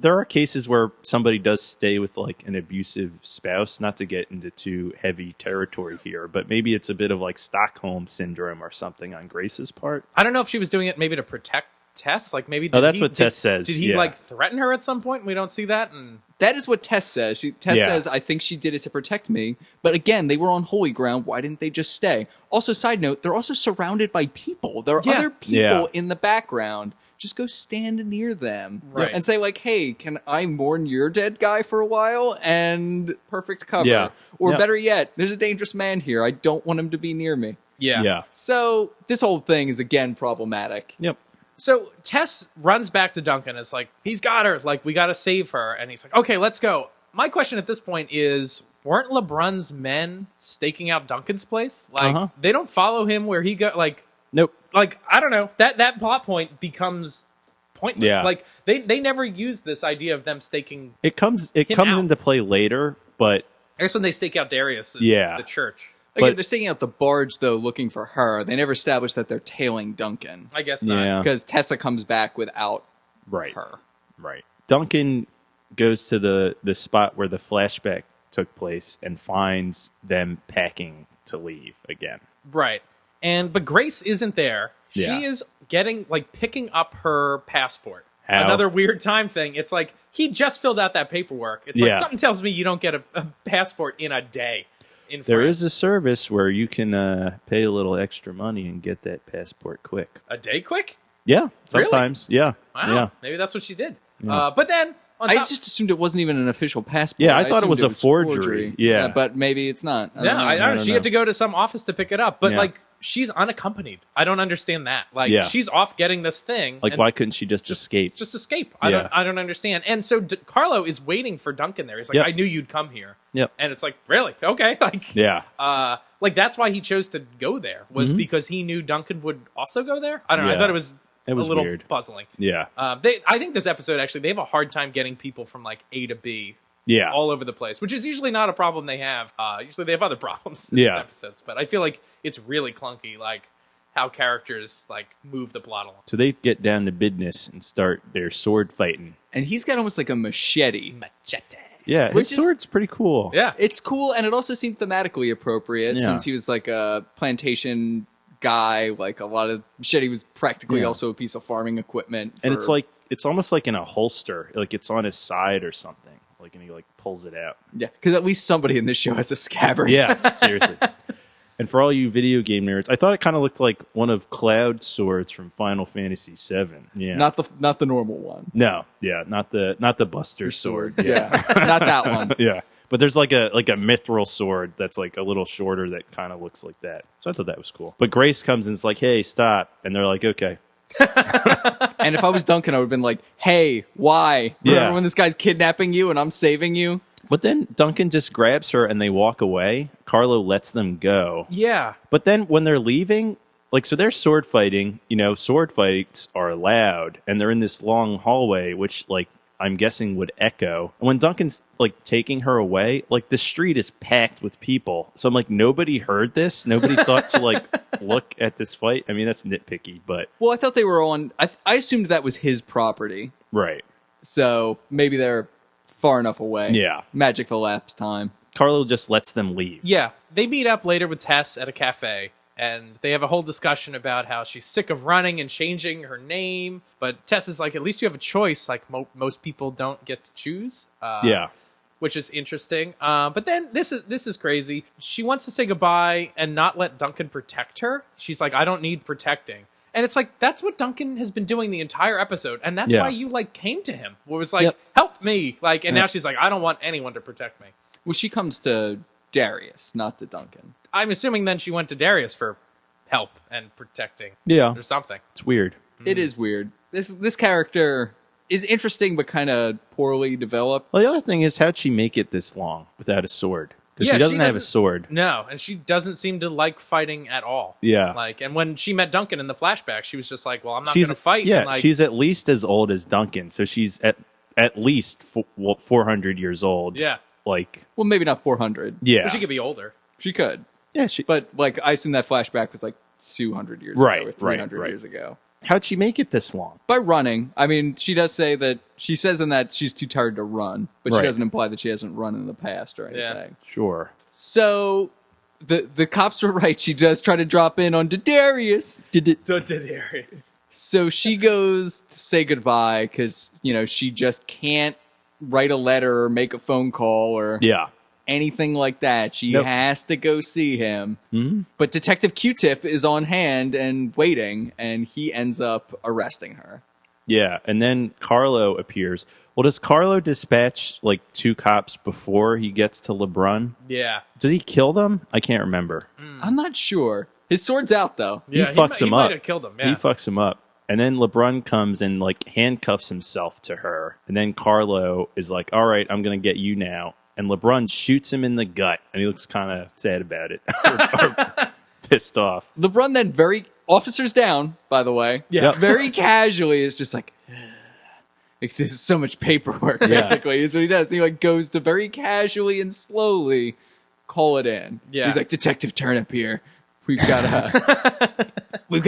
there are cases where somebody does stay with like an abusive spouse, not to get into too heavy territory here, but maybe it's a bit of like Stockholm syndrome or something on Grace's part. I don't know if she was doing it maybe to protect Tess. Like, maybe. That's what Tess says, Did he yeah. like threaten her at some point? And we don't see that. And That is what Tess says. Tess Yeah. says, I think she did it to protect me. But again, they were on holy ground. Why didn't they just stay? Also, side note, they're also surrounded by people. There are Yeah. other people Yeah. in the background. Just go stand near them. Right. And say, like, hey, can I mourn your dead guy for a while? And perfect cover. Yeah. Or Yeah. better yet, there's a dangerous man here. I don't want him to be near me. yeah. Yeah. So this whole thing is, again, problematic. Yep. So Tess runs back to Duncan. It's like, he's got her. Like, we got to save her. And he's like, okay, let's go. My question at this point is, weren't LeBrun's men staking out Duncan's place? Like, they don't follow him where he got, like, Nope. like, I don't know. That plot point becomes pointless. Yeah. Like, they never used this idea of them staking. It comes out. into play later, but I guess when they stake out Darius, Yeah. the church. Again, But- they're sticking out the barge, though, looking for her. They never established that they're tailing Duncan. I guess not. yeah. Because Tessa comes back without Right. her. Right. Duncan goes to the spot where the flashback took place and finds them packing to leave again. Right. But Grace isn't there. Yeah. She is picking up her passport. How? Another weird time thing. It's like, he just filled out that paperwork. It's like, Yeah. something tells me you don't get a passport in a day. in There France. is a service where you can pay a little extra money and get that passport quick. A day quick? Yeah, sometimes. Yeah. Wow. Yeah. Maybe that's what she did. But then, on I top, just assumed it wasn't even an official passport. Yeah, I thought it assumed was a forgery. Yeah. but maybe it's not. I don't know. She know. had to go to some office to pick it up. But, Yeah. like, she's unaccompanied. I don't understand that. Like, Yeah. she's off getting this thing. Like, and why couldn't she just escape? Just escape. Yeah. I don't understand. And so Carlo is waiting for Duncan there. He's like, Yep. I knew you'd come here. Yep. And it's like, really? Okay. Like, Yeah. like that's why he chose to go there, was because he knew Duncan would also go there. I don't know. I Yeah. thought it was a little weird. puzzling. Yeah. I think this episode actually they have a hard time getting people from like A to B Yeah. all over the place, which is usually not a problem they have. Usually they have other problems in Yeah. these episodes, but I feel like it's really clunky, like how characters like move the plot along. So they get down to business and start their sword fighting. And he's got almost like a machete. Machete. Yeah, Which his is- sword's pretty cool. Yeah. It's cool, and it also seemed thematically appropriate Yeah. since he was like a plantation guy. Like a lot of machete was practically Yeah. also a piece of farming equipment. And for- it's like it's almost like in a holster, like it's on his side or something. Like, and he like pulls it out. yeah, because at least somebody in this show has a scabbard. Yeah, seriously. And for all you video game nerds, I thought it kind of looked like one of Cloud's swords from Final Fantasy VII. Yeah, not the normal one. no, yeah, not the Buster sword. Yeah, not that one. Yeah, but there's like a mithril sword that's like a little shorter that kind of looks like that. So I thought that was cool. But Grace comes and is like, "Hey, stop!" And they're like, "Okay." And if I was Duncan, I would have been like, "Hey, why? Yeah. Remember when this guy's kidnapping you and I'm saving you?" But then Duncan just grabs her and they walk away. Carlo lets them go. Yeah. But then when they're leaving, like, so they're sword fighting, sword fights are loud and they're in this long hallway, which, like, I'm guessing would echo. And when Duncan's, like, taking her away, like, the street is packed with people. So I'm like, nobody heard this? Nobody thought to, like, look at this fight? I mean, that's nitpicky, but. Well, I thought they were on. I assumed that was his property, Right. so maybe they're far enough away. Yeah. Magic for lapse time. Carlo just lets them leave. Yeah. They meet up later with Tess at a cafe. And they have a whole discussion about how she's sick of running and changing her name. But Tess is like, at least you have a choice. Like, most people don't get to choose. Yeah. Which is interesting. But then this is crazy. She wants to say goodbye and not let Duncan protect her. She's like, I don't need protecting. And it's like, that's what Duncan has been doing the entire episode. And that's Yeah. why you, like, came to him. Where it was like, Yep. help me. Like, and now she's like, I don't want anyone to protect me. Well, she comes to Darius, not to Duncan. I'm assuming then she went to Darius for help and protecting. Yeah. Or something. It's weird. It is weird. This character is interesting, but kind of poorly developed. Well, the other thing is, how'd she make it this long without a sword? Because Yeah, she she doesn't have a doesn't- sword. No, and she doesn't seem to like fighting at all. Yeah. Like, and when she met Duncan in the flashback, she was just like, well, I'm not She's going to fight. Yeah, And, like, she's at least as old as Duncan, so she's at least 400 years old. yeah. Like, Well, maybe not 400. yeah, But she could be older. She could. yeah. But, like, I assume that flashback was, like, 200 years Right, ago or 300 right. years ago. How'd she make it this long? By running, I mean, she does say that, she says in that she's too tired to run, but she Right. doesn't imply that she hasn't run in the past or Yeah. anything. Sure. So, the cops were right. She does try to drop in on D-Darius. So she goes to say goodbye because, she just can't write a letter or make a phone call or Yeah. anything like that. She Nope. has to go see him. Mm-hmm. But Detective Q-Tip is on hand and waiting, and he ends up arresting her. Yeah, and then Carlo appears. Well, does Carlo dispatch like 2 cops before he gets to LeBrun? Yeah. Did he kill them? I can't remember. I'm not sure. His sword's out, though. Yeah, he fucks he him might up. have killed him. Yeah. He fucks him up. And then LeBrun comes and like handcuffs himself to her. And then Carlo is like, all right, I'm going to get you now. And LeBrun shoots him in the gut. And he looks kind of sad about it. or pissed off. LeBrun then officers down, by the way. Yeah. Very casually is just like this is so much paperwork, basically, is what he does. And he like goes to very casually and slowly call it in. Yeah. He's like, Detective Turnip here. We've got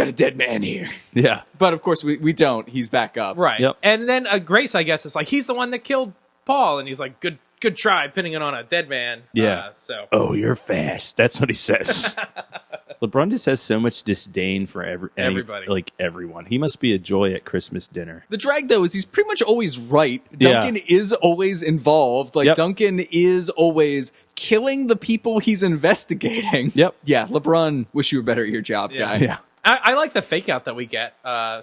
a dead man here. Yeah. But of course we don't. He's back up. Right. Yep. And then Grace, I guess, is like, he's the one that killed Paul. And he's like, good try, pinning it on a dead man. Yeah. So. Oh, you're fast. That's what he says. LeBron just has so much disdain for Everybody. Like everyone. He must be a joy at Christmas dinner. The drag, though, is he's pretty much always right. Yeah. Duncan is always involved. Like, Yep. Duncan is always killing the people he's investigating. Yep. Yeah, LeBron, wish you were better at your job, guy. Yeah. I like the fake out that we get.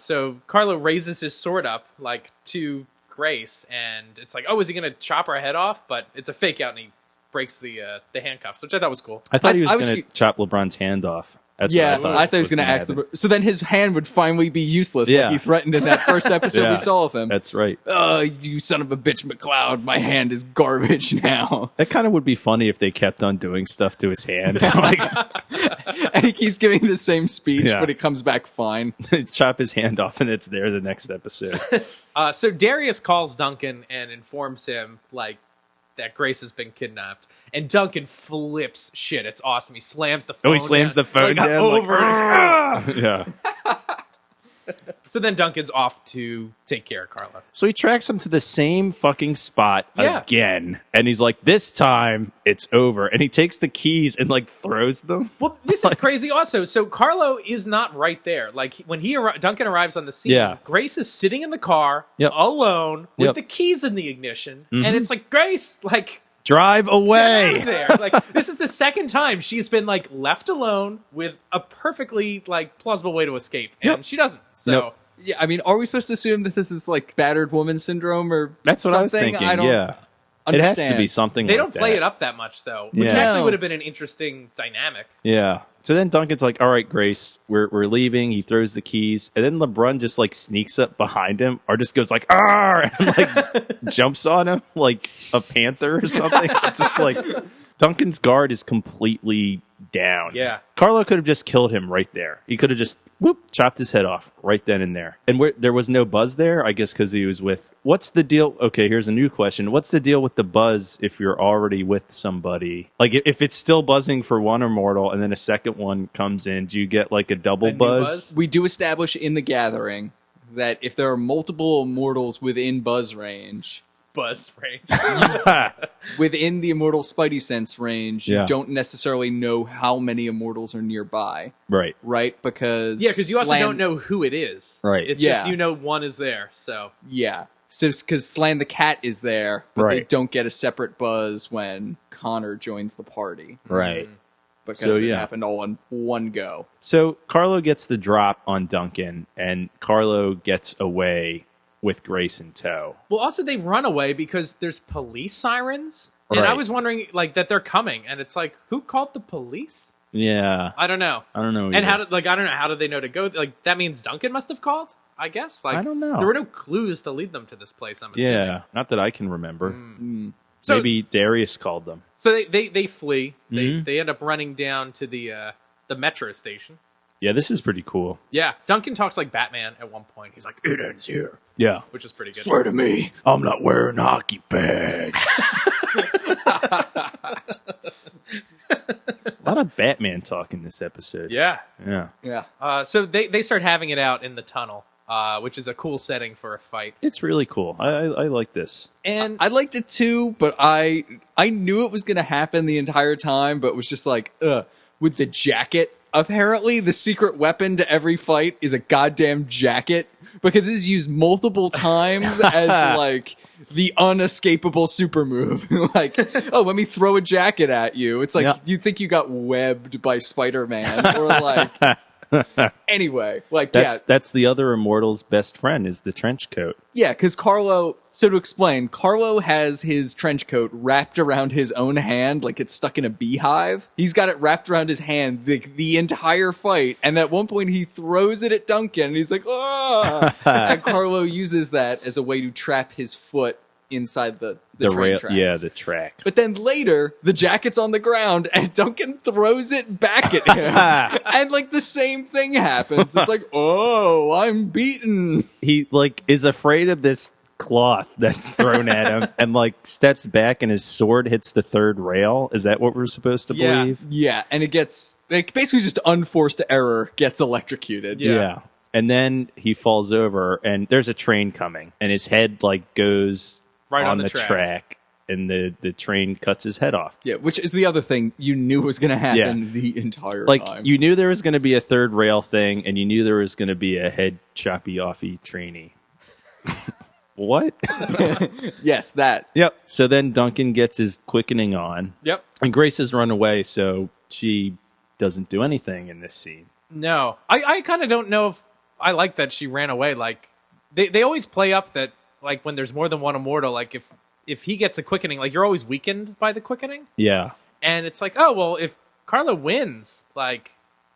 So Carlo raises his sword up like to Grace, and it's like, oh, is he going to chop her head off? But it's a fake out, and he breaks the handcuffs, which I thought was cool. I thought he was I going to chop LeBron's hand off. That's Yeah, what I thought he was going to axe the... So then his hand would finally be useless, like he threatened in that first episode we saw of him. That's right. Oh, you son of a bitch, McCloud, my hand is garbage now. That kind of would be funny if they kept on doing stuff to his hand. Like, And he keeps giving the same speech, Yeah. but it comes back fine. chop his hand off and it's there the next episode. So Darius calls Duncan and informs him like that Grace has been kidnapped, and Duncan flips shit. It's awesome. He slams the phone. He slams down, the phone like, down. over. Like, yeah. So then Duncan's off to take care of Carlo. So he tracks him to the same fucking spot again. And he's like, this time it's over. And he takes the keys and like throws them. Well, this is crazy also. So Carlo is not right there. Like when Duncan arrives on the scene, Grace is sitting in the car alone with the keys in the ignition. And it's like, Grace, like... drive away. Get out of there. Like, this is the second time she's been like left alone with a perfectly like plausible way to escape, and she doesn't. So yeah, I mean, are we supposed to assume that this is like battered woman syndrome or that's what something? I was thinking. I don't understand. It has to be something. They like don't play that. it up that much though, which Yeah. actually would have been an interesting dynamic. Yeah. So then Duncan's like, all right, Grace, we're leaving. He throws the keys. And then LeBron just like sneaks up behind him or just goes like, "Arr!" and like jumps on him like a panther or something. It's just like Duncan's guard is completely down. Yeah. Carlo could have just killed him right there. He could have just chopped his head off right then and there. And there was no buzz there, I guess, because he was with... What's the deal? Okay, here's a new question. What's the deal with the buzz if you're already with somebody? Like, if it's still buzzing for one immortal and then a second one comes in, do you get like a double buzz? We do establish in The Gathering that if there are multiple immortals within buzz range... Buzz range. Within the immortal Spidey sense range, you don't necessarily know how many immortals are nearby. Right. Right? Because... Yeah, because you also don't know who it is. Right. It's just you know one is there, so... Yeah. So, because Slan the Cat is there, but they don't get a separate buzz when Connor joins the party. Right. Because it happened all in one go. So Carlo gets the drop on Duncan, and Carlo gets away with Grace in tow. Well, also they run away because there's police sirens, and I was wondering like that they're coming, and it's like, who called the police? Yeah, I don't know. I don't know. And how did I don't know how did they know to go? Like that means Duncan must have called. I guess. Like I don't know. There were no clues to lead them to this place. I'm assuming. Yeah, not that I can remember. So, maybe Darius called them. So they flee. They end up running down to the metro station. Yeah, this is pretty cool. Yeah, Duncan talks like Batman at one point. He's like, "It ends here." Yeah, which is pretty good. Swear to me, I'm not wearing hockey pads. A lot of Batman talk in this episode. Yeah. So they start having it out in the tunnel, which is a cool setting for a fight. It's really cool. I like this. And I liked it too, but I knew it was going to happen the entire time, but was just like, with the jacket. Apparently, the secret weapon to every fight is a goddamn jacket, because it's used multiple times as like the unescapable super move. Like, oh, let me throw a jacket at you. It's like you think you got webbed by Spider-Man, or like. Anyway, like that's the other immortal's best friend is the trench coat. Yeah, because Carlo. So to explain, Carlo has his trench coat wrapped around his own hand, like it's stuck in a beehive. He's got it wrapped around his hand the entire fight, and at one point he throws it at Duncan, and he's like, "Oh!" And Carlo uses that as a way to trap his foot inside the train rail. tracks. Yeah, the track. But then later, the jacket's on the ground, and Duncan throws it back at him, and like the same thing happens. It's like, oh, I'm beaten. He like is afraid of this cloth that's thrown at him, and like steps back, and his sword hits the third rail. Is that what we're supposed to believe? Yeah, and it gets like basically just unforced error gets electrocuted. Yeah. And then he falls over, and there's a train coming, and his head like goes right on the track, and the train cuts his head off. Yeah, which is the other thing you knew was going to happen the entire like, time. You knew there was going to be a third rail thing, and you knew there was going to be a head choppy offy trainee. what? Yes, that. Yep. So then Duncan gets his quickening on. Yep. And Grace has run away, so she doesn't do anything in this scene. No. I kind of don't know if I like that she ran away. Like, they always play up that, like, when there's more than one immortal, like, if he gets a quickening, like, you're always weakened by the quickening. Yeah. And it's like, oh, well, if Carla wins, like,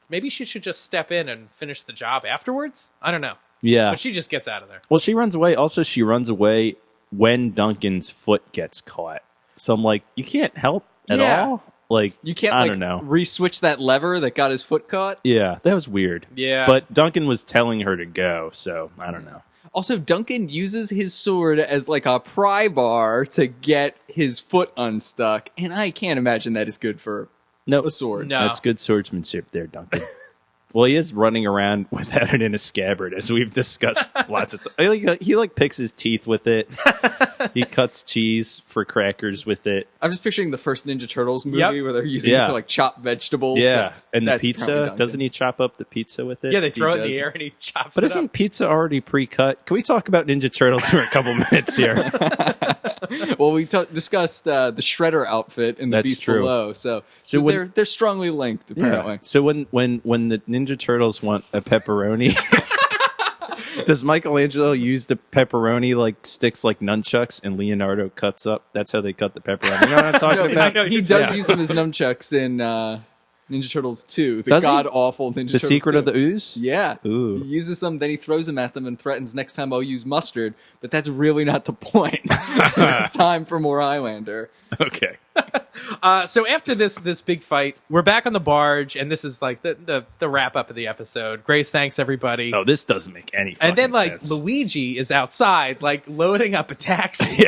maybe she should just step in and finish the job afterwards? I don't know. Yeah. But she just gets out of there. Well, she runs away. Also, she runs away when Duncan's foot gets caught. So I'm like, you can't help at all? Like, You can't, I like, don't know. re-switch that lever that got his foot caught. Yeah, that was weird. Yeah. But Duncan was telling her to go, so I don't know. Also, Duncan uses his sword as like a pry bar to get his foot unstuck, and I can't imagine that is good for a sword. No. That's good swordsmanship there, Duncan. Well, he is running around without it in a scabbard, as we've discussed lots of times. He picks his teeth with it. He cuts cheese for crackers with it. I'm just picturing the first Ninja Turtles movie Yep. where they're using it to like chop vegetables. Yeah, and the that's probably pizza, Duncan. doesn't he chop up the pizza with it? Yeah, they throw it in does. the air and he chops But it isn't up. pizza already pre-cut? Can we talk about Ninja Turtles for a couple minutes here? Well, we discussed the Shredder outfit in the That's Beast true. Below, so when- they're strongly linked apparently. So when the Ninja Turtles want a pepperoni, does Michelangelo use the pepperoni like sticks like nunchucks, and Leonardo cuts up? That's how they cut the pepperoni. You know what I'm talking No, about? know he you're does saying. use them as nunchucks in Ninja Turtles 2, the Does he? god-awful Ninja The Turtles Secret 2. of the Ooze? Yeah. Ooh. He uses them, then he throws them at them and threatens, next time I'll use mustard. But that's really not the point. It's time for more Highlander. Okay. So after this big fight, we're back on the barge, and this is like the wrap up of the episode. Grace thanks everybody. Oh, this doesn't make any fucking and then like sense. Luigi is outside, like loading up a taxi.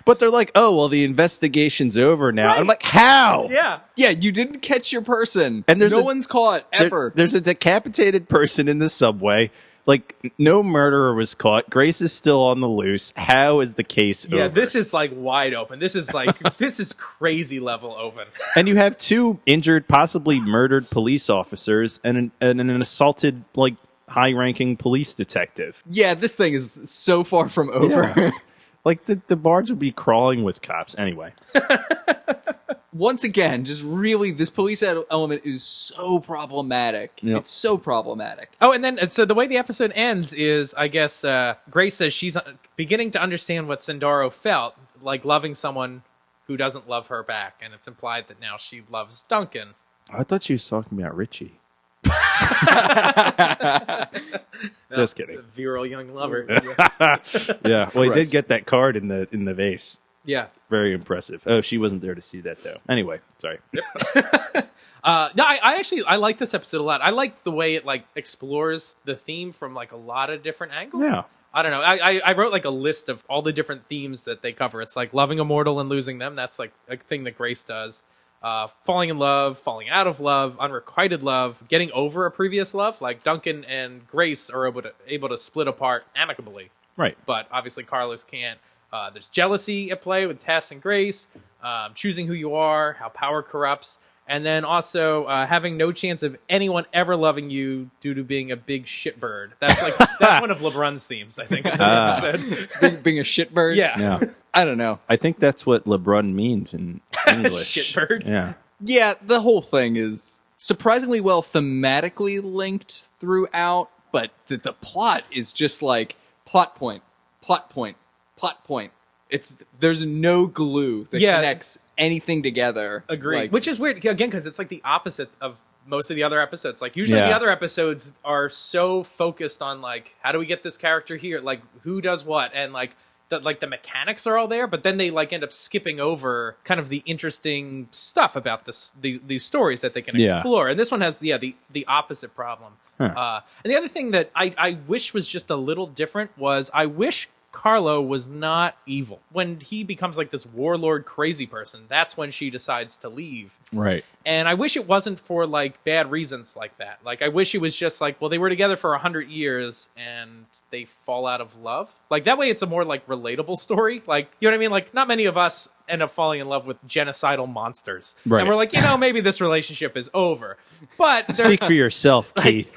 But they're like, oh, well, the investigation's over now. I'm like, how? Yeah. Yeah, you didn't catch your person. And there's no a- one's caught, ever. There's a decapitated person in the subway. Like, no murderer was caught. Grace is still on the loose. How is the case Yeah, over? this is like wide open. This is like this is crazy level open. And you have two injured, possibly murdered police officers and an assaulted, like, high-ranking police detective. Yeah, this thing is so far from over. Yeah. Like, the barge would be crawling with cops. Anyway. Once again, just really, this police element is so problematic. Yep. It's so problematic. Oh, and then so the way the episode ends is, I guess, Grace says she's beginning to understand what Sindaro felt, like loving someone who doesn't love her back, and it's implied that now she loves Duncan. I thought she was talking about Richie. Just kidding. The virile young lover. Yeah. Well, he did Christ. get that card in the vase. Yeah. Very impressive. Oh, she wasn't there to see that, though. Anyway, sorry. No, I actually like this episode a lot. I like the way it like explores the theme from like a lot of different angles. Yeah. I don't know. I wrote like a list of all the different themes that they cover. It's like loving a mortal and losing them. That's like a thing that Grace does. Falling in love, falling out of love, unrequited love, getting over a previous love. Like Duncan and Grace are able to split apart amicably, Right. but obviously Carlos can't. There's jealousy at play with Tess and Grace, choosing who you are, how power corrupts, and then also having no chance of anyone ever loving you due to being a big shitbird. That's like that's one of LeBron's themes, I think, in this episode. Being a shitbird? Yeah. Yeah. I don't know. I think that's what LeBron means in English. Shitbird. Yeah. Yeah, the whole thing is surprisingly well thematically linked throughout, but the plot is just like plot point, plot point, plot point. There's no glue that connects anything together. Agreed. Like, Which is weird, again, because it's like the opposite of most of the other episodes. Like, usually the other episodes are so focused on, like, how do we get this character here? Like, who does what? And, like, the mechanics are all there, but then they, like, end up skipping over kind of the interesting stuff about these stories that they can explore. And this one has, the opposite problem. Huh. And the other thing that I wish was just a little different was I wish Carlo was not evil. When he becomes like this warlord crazy person, that's when she decides to leave. Right. And I wish it wasn't for like bad reasons like that. Like I wish it was just like, well, they were together for 100 years and they fall out of love. Like, that way it's a more, like, relatable story. Like, you know what I mean? Like, not many of us end up falling in love with genocidal monsters. Right. And we're like, maybe this relationship is over. But Speak for yourself, Keith.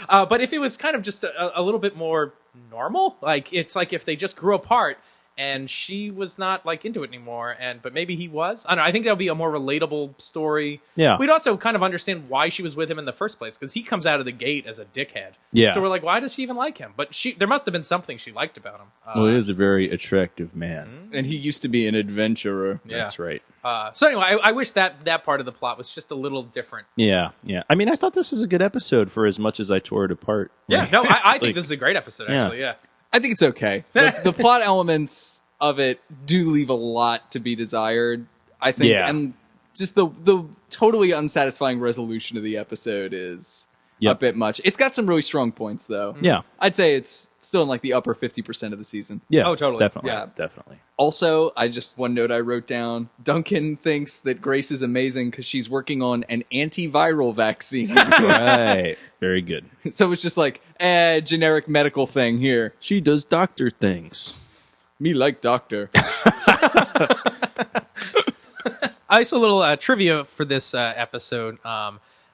but if it was kind of just a little bit more normal, like, it's like if they just grew apart and she was not, like, into it anymore, but maybe he was. I don't know. I think that would be a more relatable story. Yeah. We'd also kind of understand why she was with him in the first place, because he comes out of the gate as a dickhead. Yeah. So we're like, why does she even like him? But there must have been something she liked about him. Well, he is a very attractive man. And he used to be an adventurer. Yeah. That's right. So anyway, I wish that part of the plot was just a little different. Yeah. I mean, I thought this was a good episode for as much as I tore it apart. Yeah, no, I think Like, this is a great episode, actually, yeah. I think it's okay. The plot elements of it do leave a lot to be desired, I think. Yeah. And just the totally unsatisfying resolution of the episode is a bit much. It's got some really strong points, though. Yeah. I'd say it's still in like the upper 50% of the season. Yeah. Oh, totally. Definitely. Yeah. Definitely. Also, one note I wrote down, Duncan thinks that Grace is amazing because she's working on an antiviral vaccine. Right. Very good. So it's just like, generic medical thing here. She does doctor things. Me like doctor. Also, a little trivia for this episode.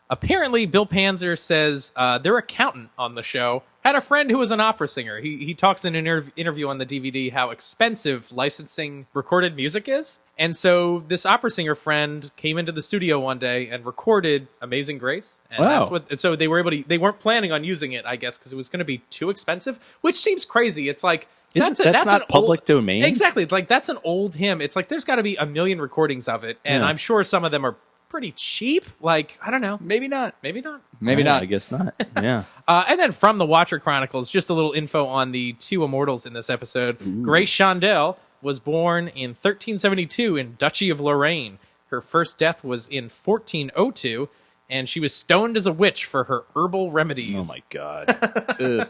Apparently, Bill Panzer says their accountant on the show had a friend who was an opera singer. He talks in an interview on the DVD how expensive licensing recorded music is. And so this opera singer friend came into the studio one day and recorded Amazing Grace. And Wow. so they weren't planning on using it, I guess, because it was going to be too expensive, which seems crazy. It's like, That's an not public domain? Exactly. Like, that's an old hymn. It's like, there's got to be a million recordings of it. And Yeah. I'm sure some of them are pretty cheap. Like, I don't know. Maybe not. Maybe not. Maybe Yeah, not. I guess not. Yeah. And then from the Watcher Chronicles, just a little info on the two immortals in this episode. Grace Chandel was born in 1372 in Duchy of Lorraine. Her first death was in 1402, and she was stoned as a witch for her herbal remedies. Oh my God.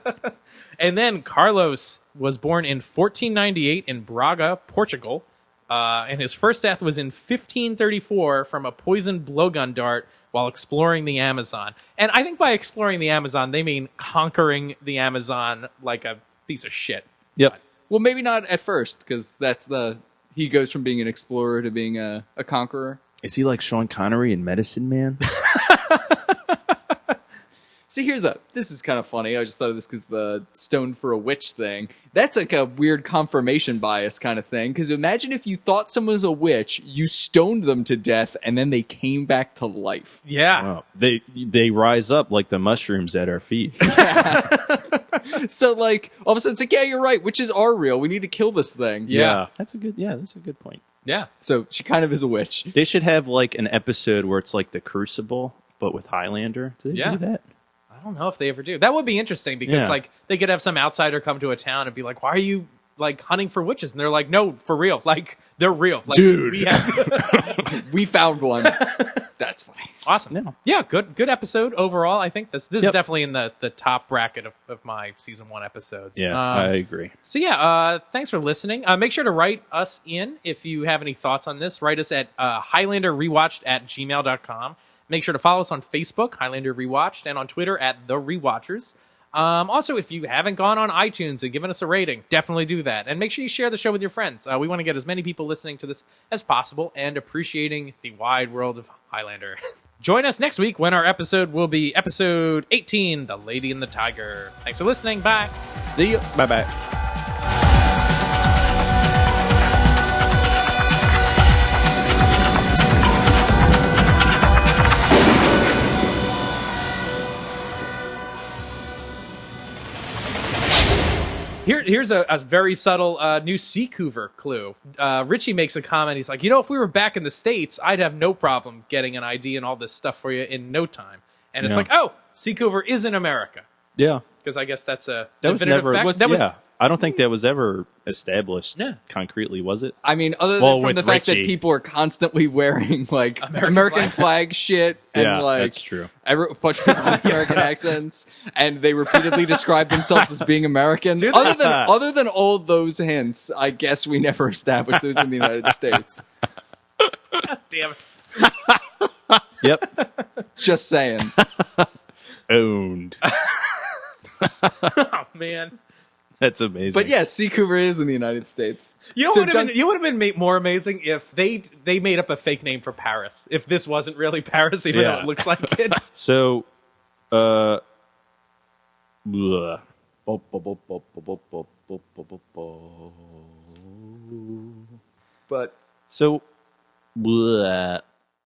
And then Carlos was born in 1498 in Braga, Portugal. And his first death was in 1534 from a poisoned blowgun dart while exploring the Amazon. And I think by exploring the Amazon, they mean conquering the Amazon like a piece of shit. Yep. Well, maybe not at first, because he goes from being an explorer to being a conqueror. Is he like Sean Connery in Medicine Man? See, this is kind of funny. I just thought of this because the stoned for a witch thing. That's like a weird confirmation bias kind of thing. Because imagine if you thought someone was a witch, you stoned them to death, and then they came back to life. Yeah. Wow. They rise up like the mushrooms at our feet. So, like, all of a sudden it's like, yeah, you're right. Witches are real. We need to kill this thing. Yeah. That's a good point. Yeah. So she kind of is a witch. They should have like an episode where it's like the Crucible, but with Highlander. Do they Yeah. do that? I don't know if they ever do. That would be interesting because, Yeah. like, they could have some outsider come to a town and be like, why are you, like, hunting for witches? And they're like, no, for real. Like, they're real. Like, Dude. we have... We found one. That's funny. Awesome. Yeah, good episode overall. I think this is Yep. definitely in the top bracket of my season 1 episodes. Yeah, I agree. So yeah, thanks for listening. Make sure to write us in if you have any thoughts on this. Write us at Highlander Rewatched at gmail.com. Make sure to follow us on Facebook, Highlander Rewatched, and on Twitter at The Rewatchers. Also, if you haven't gone on iTunes and given us a rating, definitely do that. And make sure you share the show with your friends. We want to get as many people listening to this as possible and appreciating the wide world of Highlander. Join us next week when our episode will be episode 18, The Lady and the Tiger. Thanks for listening. Bye. See ya. Bye-bye. Here's a very subtle new Seacouver clue. Richie makes a comment. He's like, if we were back in the States, I'd have no problem getting an ID and all this stuff for you in no time. And it's Yeah. like, oh, Seacouver is in America. Yeah. Because I guess that's a That was definitive never. fact. I don't think that was ever established Yeah. concretely, was it? I mean, other than Well, from with the fact that Richie. people are constantly wearing like American American flags. flag shit and Yeah, like that's true. a bunch of people with American accents, and they repeatedly describe themselves as being American. Other than all those hints, I guess we never established those in the United States. Damn it. Yep. Just saying. Owned. Oh man. That's amazing. But yes, Seacouver is in the United States. You know So what would have been more amazing if they made up a fake name for Paris. If this wasn't really Paris, even though it looks like it. So, bleh. But So, bleh.